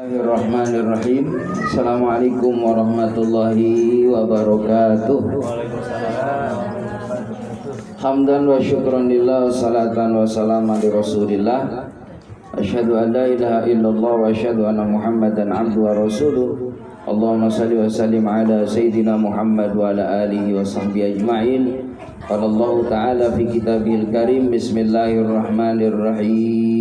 Bismillahirrahmanirrahim. Assalamualaikum warahmatullahi wabarakatuh. Hamdan wa syukran lillah, salatan wa salaman li rasulillah. Asyhadu an la ilaha illallah wa asyhadu anna muhammadan abduhu wa rasuluh. Allahumma salli wa sallim ala sayyidina Muhammad wa ala alihi wa sahbihi ajma'in. Qala Allah ta'ala fi kitabihil karim. Bismillahirrahmanirrahim.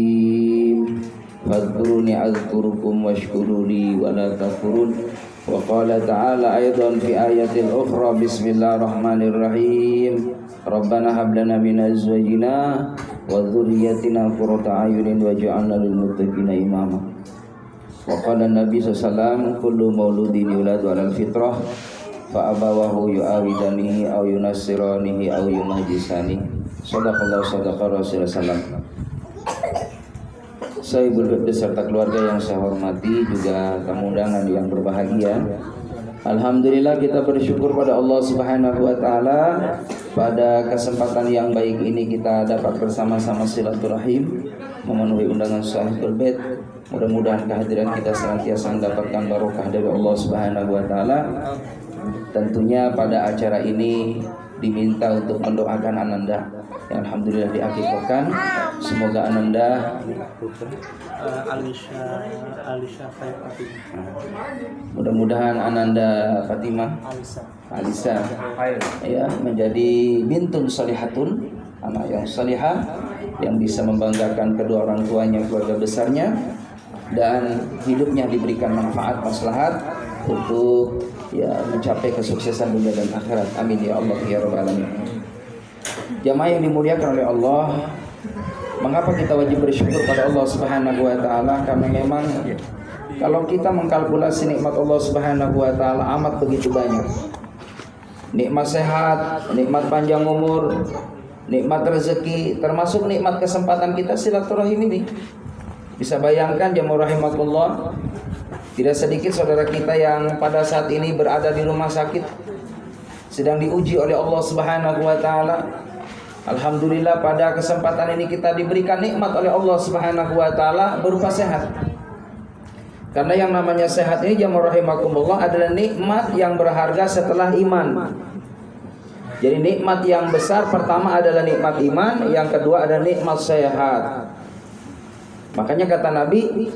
Fadhkuruni azkurukum washkuruli wa la takfurun. Wa qala ta'ala aidan fi ayatil ukhra. Bismillahirrahmanirrahim. Rabbana hab lana min azwajina wa dhurriyyatina qurrata a'yunin waj'alna lil muttaqina imama. Wa qala Nabi sallallahu alaihi wasallam kullu mauludin yuladu 'alal fitrah fa abawahu yu'awidanihi aw yunassiranihi aw yumajjisani. Shadaqallahu sadaqa Rasulullah sallallahu alaihi wasallam. Saya beserta keluarga yang saya hormati, juga tamu undangan yang berbahagia. Alhamdulillah kita bersyukur pada Allah Subhanahu wa taala pada kesempatan yang baik ini kita dapat bersama-sama silaturahim memenuhi undangan Sahihul Bait. Mudah-mudahan kehadiran kita senantiasa mendapatkan barokah dari Allah Subhanahu wa taala. Tentunya pada acara ini diminta untuk mendoakan Ananda yang alhamdulillah diakikahkan. Semoga Ananda Alisha Fatimah. Mudah-mudahan Ananda Fatimah Alisa ya menjadi bintun salihatun, anak yang salihah yang bisa membanggakan kedua orang tuanya, keluarga besarnya, dan hidupnya diberikan manfaat maslahat untuk mencapai kesuksesan dunia dan akhirat. Amin ya Allah ya rabbal alamin. Jamaah yang dimuliakan oleh Allah, mengapa kita wajib bersyukur pada Allah Subhanahu wa taala? Karena memang kalau kita mengkalkulasi nikmat Allah Subhanahu wa taala amat begitu banyak. Nikmat sehat, nikmat panjang umur, nikmat rezeki, termasuk nikmat kesempatan kita silaturahim ini. Bisa bayangkan jamaah rahimakumullah, tidak sedikit saudara kita yang pada saat ini berada di rumah sakit, sedang diuji oleh Allah Subhanahu wa taala. Alhamdulillah pada kesempatan ini kita diberikan nikmat oleh Allah Subhanahu wa taala berupa sehat. Karena yang namanya sehat ini jamaah rahimakumullah adalah nikmat yang berharga setelah iman. Jadi nikmat yang besar pertama adalah nikmat iman, yang kedua adalah nikmat sehat. Makanya kata Nabi,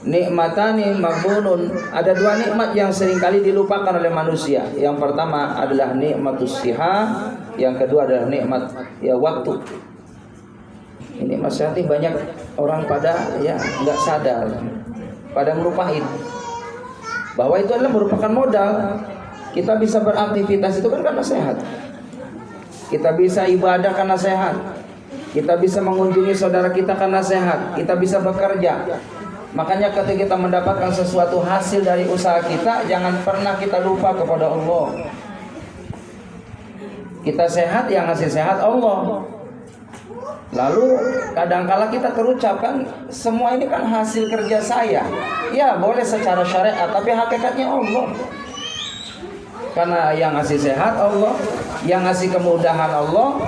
nikmatani maghbunun, ada dua nikmat yang seringkali dilupakan oleh manusia. Yang pertama adalah nikmatus sihah, yang kedua adalah nikmat waktu. Ini nikmat ini banyak orang pada nggak sadar, pada melupain bahwa itu adalah merupakan modal. Kita bisa beraktivitas itu kan karena sehat. Kita bisa ibadah karena sehat. Kita bisa mengunjungi saudara kita karena sehat. Kita bisa bekerja. Makanya ketika kita mendapatkan sesuatu hasil dari usaha kita, jangan pernah kita lupa kepada Allah. Kita sehat, yang ngasih sehat Allah. Lalu kadangkala kita terucapkan, semua ini kan hasil kerja saya. Ya boleh secara syariat, tapi hakikatnya Allah. Karena yang ngasih sehat Allah, yang ngasih kemudahan Allah,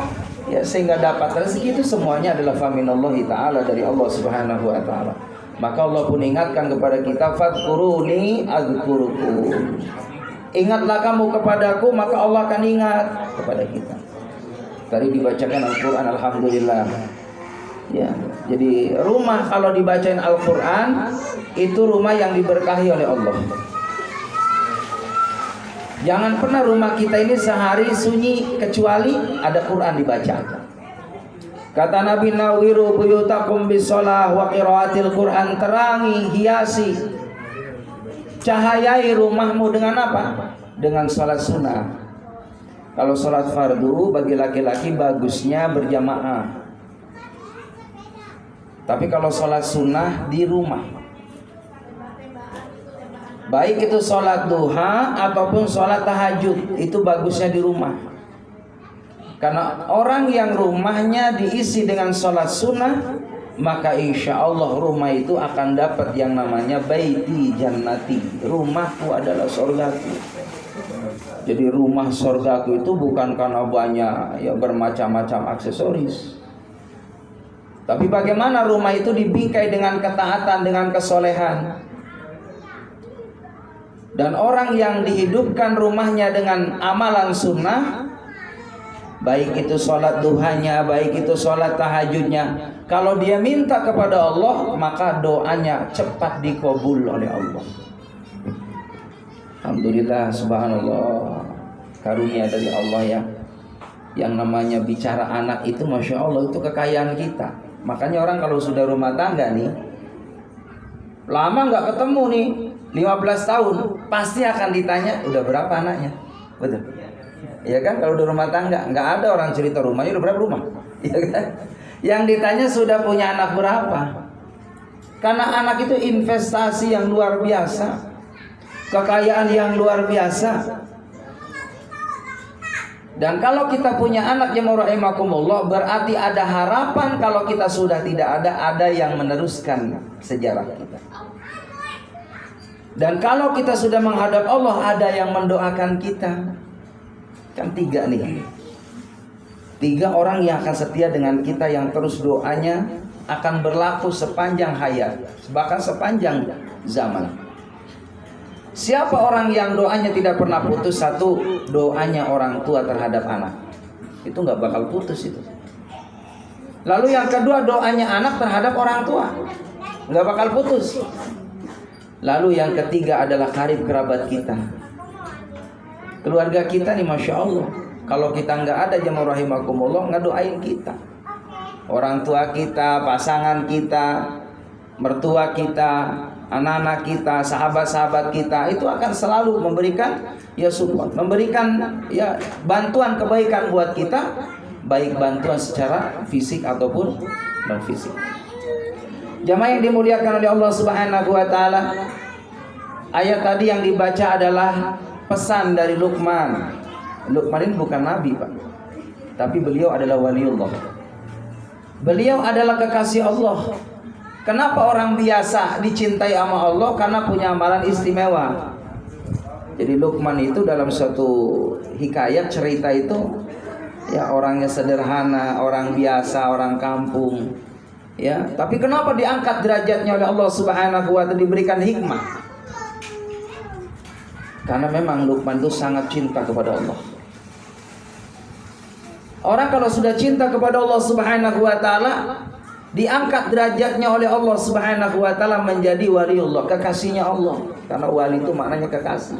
sehingga dapat rezeki itu semuanya adalah faminallahi ta'ala, dari Allah Subhanahu wa ta'ala. Maka Allah pun ingatkan kepada kita, fadhkuruni azkurukum. Ingatlah kamu kepadaku, maka Allah akan ingat kepada kita. Tadi dibacakan Al-Quran, alhamdulillah. Jadi rumah kalau dibacain Al-Quran itu rumah yang diberkahi oleh Allah. Jangan pernah rumah kita ini sehari sunyi kecuali ada Quran dibaca. Kata Nabi, nawiru buyutakum bisolah wa qiraatil Quran, terangi, hiasi, cahayai rumahmu dengan apa? Dengan salat sunnah. Kalau salat fardu bagi laki-laki bagusnya berjamaah. Tapi kalau salat sunnah di rumah, baik itu salat duha ataupun salat tahajud, itu bagusnya di rumah. Karena orang yang rumahnya diisi dengan salat sunnah, maka insya Allah rumah itu akan dapat yang namanya baiti jannati, rumahku adalah surgaku. Jadi rumah surgaku itu bukan karena banyak bermacam-macam aksesoris, tapi bagaimana rumah itu dibingkai dengan ketaatan, dengan kesolehan. Dan orang yang dihidupkan rumahnya dengan amalan sunnah, baik itu sholat duhanya, baik itu sholat tahajudnya, kalau dia minta kepada Allah, maka doanya cepat dikabul oleh Allah. Alhamdulillah, subhanallah, karunia dari Allah ya. Yang namanya bicara anak itu, masya Allah, itu kekayaan kita. Makanya orang kalau sudah rumah tangga nih, lama nggak ketemu nih, 15 tahun, pasti akan ditanya udah berapa anaknya, betul? Ya kan, kalau udah rumah tangga nggak ada orang cerita rumahnya udah berapa rumah, ya kan? Yang ditanya sudah punya anak berapa, karena anak itu investasi yang luar biasa, kekayaan yang luar biasa. Dan kalau kita punya anak yang rahimakumullah, berarti ada harapan kalau kita sudah tidak ada yang meneruskan sejarah kita. Dan kalau kita sudah menghadap Allah, ada yang mendoakan kita. Kan 3 nih. 3 orang yang akan setia dengan kita, yang terus doanya akan berlaku sepanjang hayat, bahkan sepanjang zaman. Siapa orang yang doanya tidak pernah putus? 1, doanya orang tua terhadap anak. Itu nggak bakal putus itu. Lalu yang kedua, doanya anak terhadap orang tua, nggak bakal putus. Lalu yang ketiga adalah karib kerabat kita, keluarga kita nih, masya Allah. Kalau kita nggak ada, jamaah rahimakumullah, ngedoain kita, orang tua kita, pasangan kita, mertua kita, anak-anak kita, sahabat-sahabat kita, itu akan selalu memberikan ya support, memberikan ya bantuan kebaikan buat kita, baik bantuan secara fisik ataupun non fisik. Jamaah yang dimuliakan oleh Allah Subhanahu wa taala, ayat tadi yang dibaca adalah pesan dari Luqman. Luqman ini bukan nabi, Pak, tapi beliau adalah waliullah. Beliau adalah kekasih Allah. Kenapa orang biasa dicintai sama Allah? Karena punya amalan istimewa. Jadi Luqman itu dalam suatu hikayat, cerita itu, ya orangnya sederhana, orang biasa, orang kampung, ya. Tapi kenapa diangkat derajatnya oleh Allah Subhanahu wa taala, diberikan hikmah? Karena memang Luqman itu sangat cinta kepada Allah. Orang kalau sudah cinta kepada Allah Subhanahu wa taala, diangkat derajatnya oleh Allah Subhanahu wa taala menjadi waliullah, kekasihnya Allah. Karena wali itu maknanya kekasih.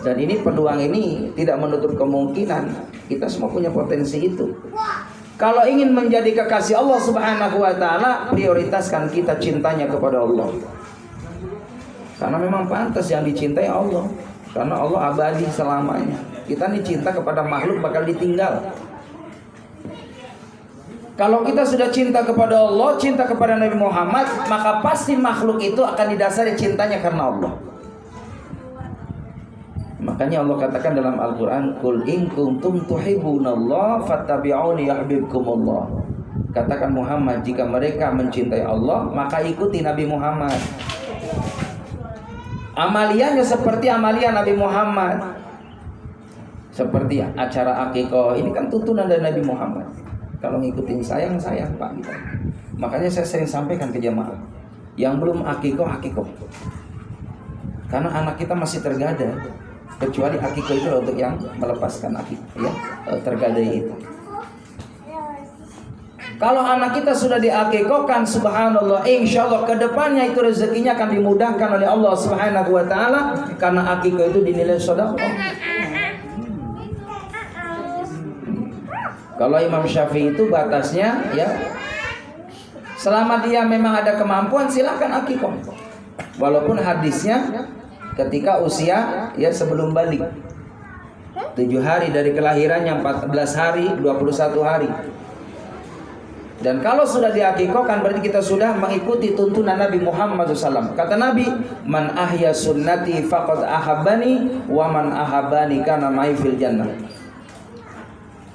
Dan ini peluang ini tidak menutup kemungkinan kita semua punya potensi itu. Kalau ingin menjadi kekasih Allah Subhanahu wa taala, prioritaskan kita cintanya kepada Allah. Karena memang pantas yang dicintai Allah. Karena Allah abadi selamanya. Kita nih cinta kepada makhluk bakal ditinggal. Kalau kita sudah cinta kepada Allah, cinta kepada Nabi Muhammad, maka pasti makhluk itu akan didasari cintanya karena Allah. Makanya Allah katakan dalam Al-Quran, Qul in kuntum tuhibbunallah fattabi'uni yuhibbukumullah. Katakan Muhammad, jika mereka mencintai Allah, maka ikuti Nabi Muhammad. Amaliannya seperti amalia Nabi Muhammad. Seperti acara akikah, ini kan tuntunan dari Nabi Muhammad. Kalau ngikutin sayang Pak gitu. Makanya saya sering sampaikan ke jamaah, yang belum akikah. Karena anak kita masih tergada. Kecuali akikah itu untuk yang melepaskan akikah, ya, tergadai itu. Kalau anak kita sudah diakikahkan, subhanallah, insya Allah kedepannya itu rezekinya akan dimudahkan oleh Allah Subhanahu wa taala, karena akikah itu dinilai sedekah. Kalau Imam Syafi'i itu batasnya, ya, selama dia memang ada kemampuan silakan akikah. Walaupun hadisnya ketika usia, ya, sebelum balik, 7 hari dari kelahirannya, 14 hari, 21 hari. Dan kalau sudah diakikahkan berarti kita sudah mengikuti tuntunan Nabi Muhammad SAW. Kata Nabi, man ahya sunnati faqad ahabbani wa man ahabbani kana ma'i fil jannah.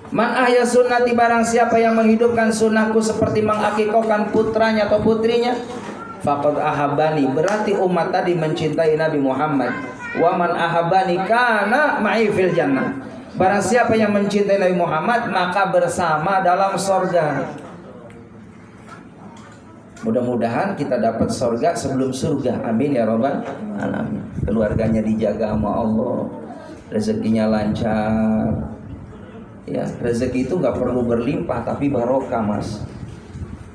Man ahya sunnati, barang siapa yang menghidupkan sunnahku seperti mengakikahkan putranya atau putrinya, faqad ahabbani, berarti umat tadi mencintai Nabi Muhammad. Wa man ahabbani kana ma'i fil jannah. Barang siapa yang mencintai Nabi Muhammad, maka bersama dalam surga. Mudah-mudahan kita dapat surga sebelum surga. Amin ya rabbal alamin. Keluarganya dijaga sama Allah, rezekinya lancar. Ya, rezeki itu nggak perlu berlimpah tapi barokah, Mas.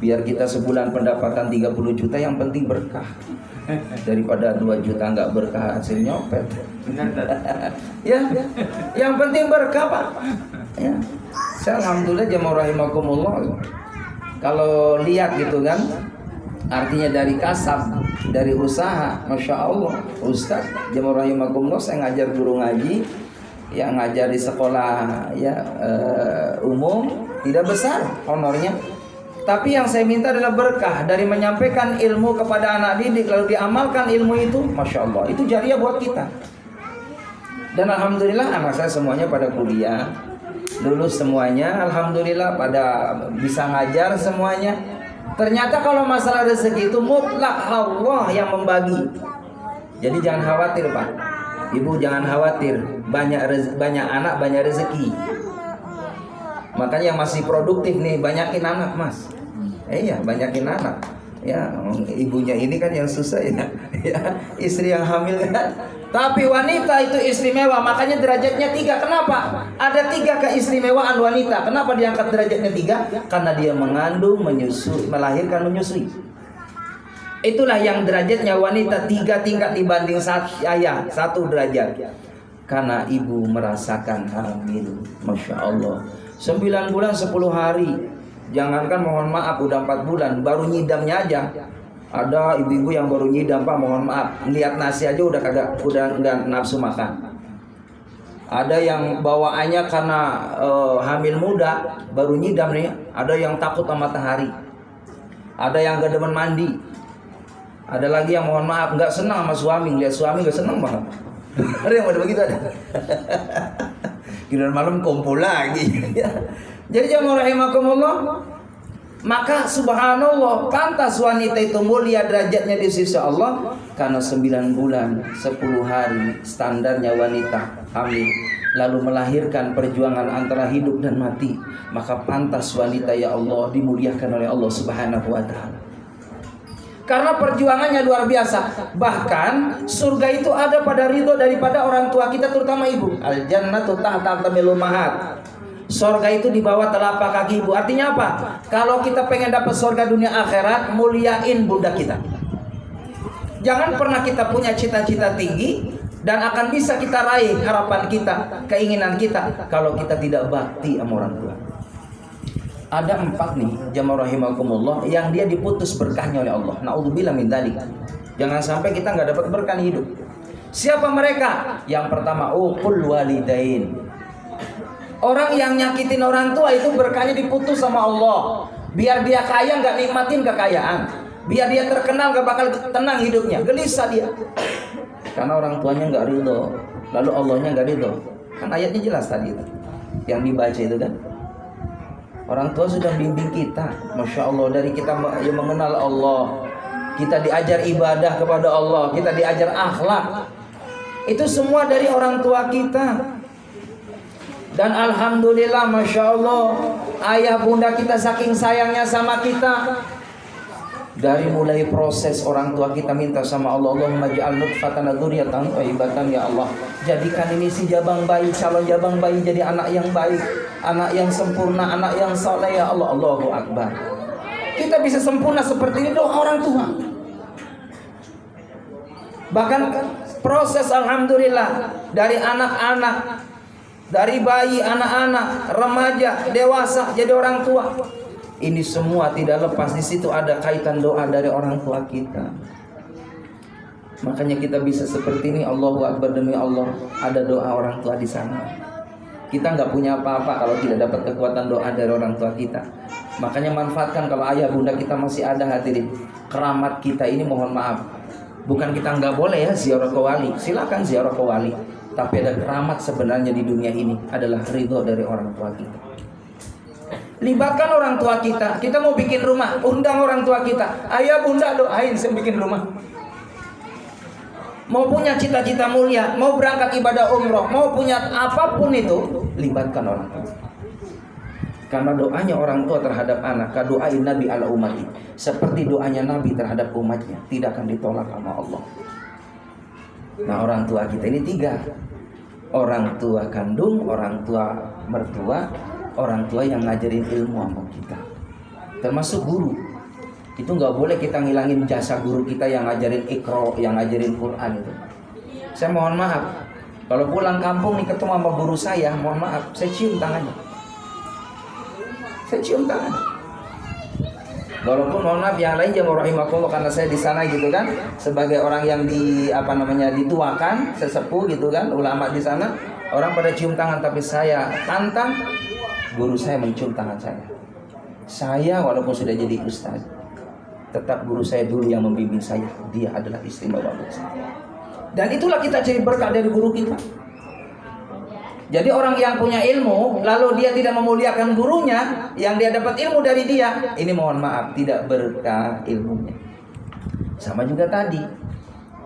Biar kita sebulan pendapatan 30 juta, yang penting berkah. Daripada 2 juta nggak berkah, hasil nyopet. Ya, yang penting berkah, Pak. Ya. Saya alhamdulillah jamaah rahimakumullah. Kalau lihat gitu kan, artinya dari kasab, dari usaha, masya Allah. Ustaz jamaah rahimakumullah, saya ngajar guru ngaji, yang ngajar di sekolah ya umum, tidak besar honornya. Tapi yang saya minta adalah berkah dari menyampaikan ilmu kepada anak didik, lalu diamalkan ilmu itu, masya Allah, itu jariah buat kita. Dan alhamdulillah anak saya semuanya pada kuliah, lulus semuanya, alhamdulillah pada bisa ngajar semuanya. Ternyata kalau masalah rezeki itu mutlak Allah yang membagi. Jadi jangan khawatir, Pak. Ibu jangan khawatir, banyak anak banyak rezeki. Makanya yang masih produktif nih, banyakin anak, Mas. Iya, banyakin anak. Ya, ibunya ini kan yang susah ya. Ya, istri yang hamil kan. Tapi wanita itu istimewa, makanya derajatnya 3. Kenapa? Ada 3 keistimewaan wanita. Kenapa diangkat derajatnya 3? Karena dia mengandung, menyusui, melahirkan, menyusui. Itulah yang derajatnya wanita 3 tingkat dibanding ayah 1 derajat. Karena ibu merasakan hamil, masya Allah. 9 bulan 10 hari. Jangankan mohon maaf udah 4 bulan, baru nyidamnya aja. Ada ibu-ibu yang baru nyidam, Pak, mohon maaf, lihat nasi aja udah nggak nafsu makan. Ada yang bawaannya karena hamil muda, baru nyidam nih. Ada yang takut sama matahari. Ada yang gak demen mandi. Ada lagi yang mohon maaf nggak senang sama suami, lihat suami nggak senang banget. Ada yang ada begitu ada. Giliran malam kumpul lagi. Jadi jamaah rahimakumullah, maka subhanallah pantas wanita itu mulia derajatnya di sisi Allah karena 9 bulan 10 hari standarnya wanita hamil, lalu melahirkan perjuangan antara hidup dan mati, maka pantas wanita ya Allah dimuliakan oleh Allah Subhanahu wa taala. Karena perjuangannya luar biasa. Bahkan surga itu ada pada ridho daripada orang tua kita, terutama ibu. Al jannatu tahta aqdamil ummahat. Surga itu di bawah telapak kaki ibu. Artinya apa? Kalau kita pengen dapat surga dunia akhirat, muliain bunda kita. Jangan pernah kita punya cita-cita tinggi dan akan bisa kita raih harapan kita, keinginan kita, kalau kita tidak bakti sama orang tua. Ada 4 nih jamaah rahimakumullah yang dia diputus berkahnya oleh Allah. Naudzubillah min dzalik. Jangan sampai kita nggak dapat berkah hidup. Siapa mereka? Yang pertama, uqul walidain. Orang yang nyakitin orang tua itu berkahnya diputus sama Allah. Biar dia kaya nggak nikmatin kekayaan. Biar dia terkenal nggak bakal tenang hidupnya. Gelisah dia. Karena orang tuanya nggak ridho, lalu Allahnya nggak ridho. Kan ayatnya jelas tadi itu, yang dibaca itu kan. Orang tua sudah bimbing kita, masya Allah, dari kita yang mengenal Allah, kita diajar ibadah kepada Allah, kita diajar akhlak. Itu semua dari orang tua kita. Dan alhamdulillah, masya Allah, ayah bunda kita saking sayangnya sama kita. Dari mulai proses orang tua kita minta sama Allah, Allahumma ja'al nutfatan dzurriyyatan thayyibatan ya Allah. Jadikan ini si jabang bayi, calon jabang bayi jadi anak yang baik, anak yang sempurna, anak yang saleh ya Allah. Allahu Akbar. Kita bisa sempurna seperti ini doa orang tua. Bahkan proses alhamdulillah dari anak-anak, dari bayi, anak-anak, remaja, dewasa jadi orang tua. Ini semua tidak lepas, di situ ada kaitan doa dari orang tua kita. Makanya kita bisa seperti ini. Allahu Akbar, demi Allah, ada doa orang tua di sana. Kita nggak punya apa-apa kalau tidak dapat kekuatan doa dari orang tua kita. Makanya manfaatkan kalau ayah bunda kita masih ada, hadirin. Keramat kita ini mohon maaf, bukan kita nggak boleh ya ziarah ke wali, silakan ziarah ke wali. Tapi ada keramat sebenarnya di dunia ini adalah ridho dari orang tua kita. Libatkan orang tua kita. Kita mau bikin rumah, undang orang tua kita. Ayah bunda doain saya bikin rumah. Mau punya cita-cita mulia, mau berangkat ibadah umroh, mau punya apapun itu, libatkan orang tua. Karena doanya orang tua terhadap anak, kadoain Nabi ala umati, seperti doanya Nabi terhadap umatnya, tidak akan ditolak sama Allah. Nah, orang tua kita ini 3. Orang tua kandung, orang tua mertua, orang tua yang ngajarin ilmu sama kita. Termasuk guru. Itu nggak boleh kita ngilangin jasa guru kita yang ngajarin Iqra, yang ngajarin Quran itu. Saya mohon maaf, kalau pulang kampung nih ketemu sama guru saya, mohon maaf, saya cium tangannya. Saya cium tangannya. Walaupun mohon maaf yang lain jangan rahimakumullah, karena saya di sana gitu kan, sebagai orang yang dituakan, sesepuh gitu kan, ulama di sana, orang pada cium tangan, tapi saya tantang guru saya mencium tangan saya. Saya walaupun sudah jadi ustaz, tetap guru saya dulu yang membimbing saya. Dia adalah istimewa buat saya. Dan itulah kita cari berkah dari guru kita. Jadi orang yang punya ilmu, lalu dia tidak memuliakan gurunya, yang dia dapat ilmu dari dia, ini mohon maaf, tidak berkah ilmunya. Sama juga tadi,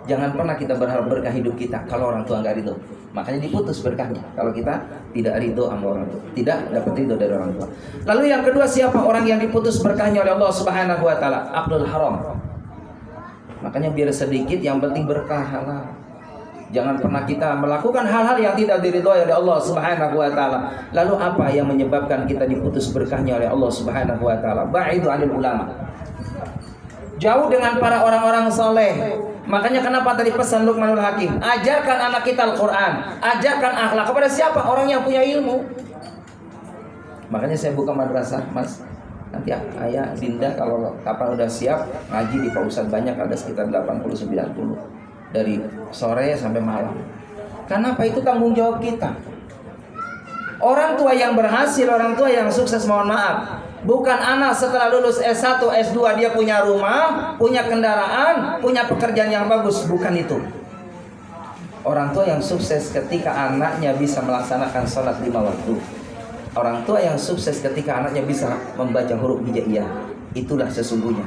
jangan pernah kita berharap berkah hidup kita kalau orang tua nggak ridho. Makanya diputus berkahnya kalau kita tidak ridho sama orang tua, tidak dapat ridho dari orang tua. Lalu yang kedua, siapa orang yang diputus berkahnya oleh Allah Subhanahu wa taala? Aqdul haram. Makanya biar sedikit, yang penting berkah halal. Jangan pernah kita melakukan hal-hal yang tidak diridhoi oleh Allah Subhanahu wa taala. Lalu apa yang menyebabkan kita diputus berkahnya oleh Allah Subhanahu wa taala? Ba'idu 'anil ulama. Jauh dengan para orang-orang saleh. Makanya kenapa tadi pesan Luqmanul Hakim, ajarkan anak kita Al-Qur'an, ajarkan akhlak kepada siapa? Orang yang punya ilmu. Makanya saya buka madrasah, Mas. Nanti ayah Dinda kalau kapan udah siap ngaji di Pak Ustadz, banyak, ada sekitar 80-90 dari sore sampai malam. Kenapa? Itu tanggung jawab kita. Orang tua yang berhasil, orang tua yang sukses, mohon maaf, bukan anak setelah lulus S1, S2 dia punya rumah, punya kendaraan, punya pekerjaan yang bagus, bukan itu. Orang tua yang sukses ketika anaknya bisa melaksanakan sholat 5 waktu. Orang tua yang sukses ketika anaknya bisa membaca huruf hijaiyah. Itulah sesungguhnya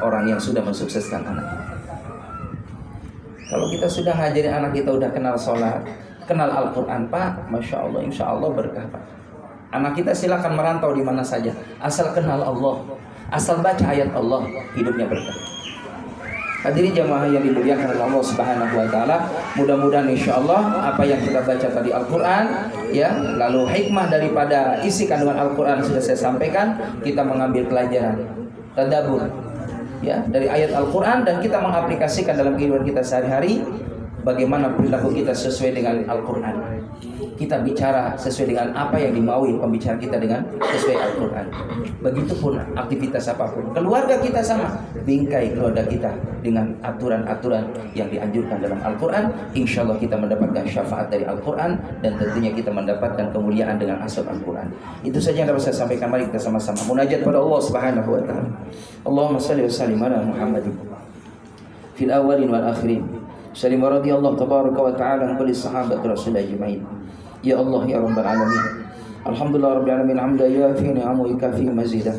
orang yang sudah mensukseskan anaknya. Kalau kita sudah ngajarin anak kita, udah kenal sholat, kenal Al-Quran, Pak, Masya Allah, Insya Allah berkah, Pak. Anak kita silakan merantau di mana saja, asal kenal Allah, asal baca ayat Allah, hidupnya berkah. Hadirin jamaah yang dimuliakan oleh Allah Subhanahu wa taala, mudah-mudahan insyaallah apa yang kita baca tadi Al-Qur'an ya, lalu hikmah daripada isi kandungan Al-Qur'an sudah saya sampaikan, kita mengambil pelajaran, tadabbur ya dari ayat Al-Qur'an, dan kita mengaplikasikan dalam kehidupan kita sehari-hari. Bagaimana perilaku kita sesuai dengan Al-Quran. Kita bicara sesuai dengan apa yang dimaui pembicaraan kita dengan sesuai Al-Quran. Begitupun aktivitas apapun. Keluarga kita sama, bingkai keluarga kita dengan aturan-aturan yang dianjurkan dalam Al-Quran. Insya Allah kita mendapatkan syafaat dari Al-Quran, dan tentunya kita mendapatkan kemuliaan dengan asal Al-Quran. Itu saja yang dapat saya sampaikan. Mari kita sama-sama munajat pada Allah Subhanahu wa taala. Allahumma shalli wa sallim ala Muhammadin fil awwalin wal akhirin. Salim radhiyallahu tabaraka wa ta'ala an kulli sahabat Rasul ajma'in. Ya Allah ya rabbal alamin. Alhamdulillah rabbil alamin, hamdan yafi ni'amu ikafi mazidah.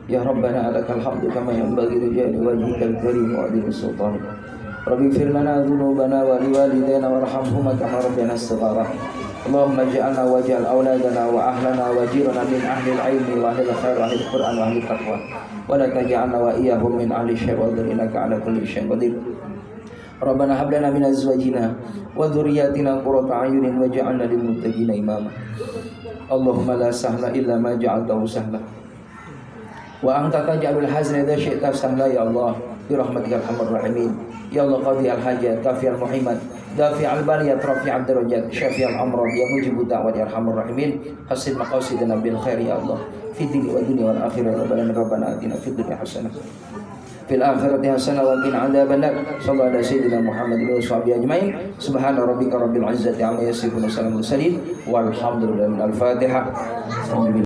Ya rabbana lakal hamdu kama yanbaghi li jalali wajhikal karim wa adil sultan. Rabbi fir lana dhunubana wa liwalidayna warhamhuma kama rabbana saghara. Allahumma ij'alna waj'al auladana wa ahlana wa jirana min ahli al-'ilmi wa ahli al-khair wa ahli al-Qur'an wa ahli al-taqwa. Wa la taj'alna wa iyyahum min ahli syarr wa innaka 'ala kulli syai'in qadir. Rabbana hab lana min azwajina wa dhurriyyatina qurrata a'yunin waj'alna lil muttaqina imama. Allahumma la sahla illa ma ja'altahu sahla wa anta taj'alul hazna idza syi'ta sahla ya Allah bi rahmatikal arhamar rahimin. Ya Allah qadi al hajat, kafi al muhimmat, dafi al baliyat, rafi al darajat, syafi al amrad, ya mujibu da'wat ya arhamar rahimin. Hasil maqasidana bil khair ya Allah fi dini wa dunya wal akhirah. Rabbana atina fid dunya hasanah fil akhirati hasanah wa qina adzabannar. Sallallahu ala sayyidina Muhammadin wa sahbihi ajmain. Subhana rabbika rabbil izzati amma yasifun wa salamun mursalin walhamdulillahi. Al-Fatihah.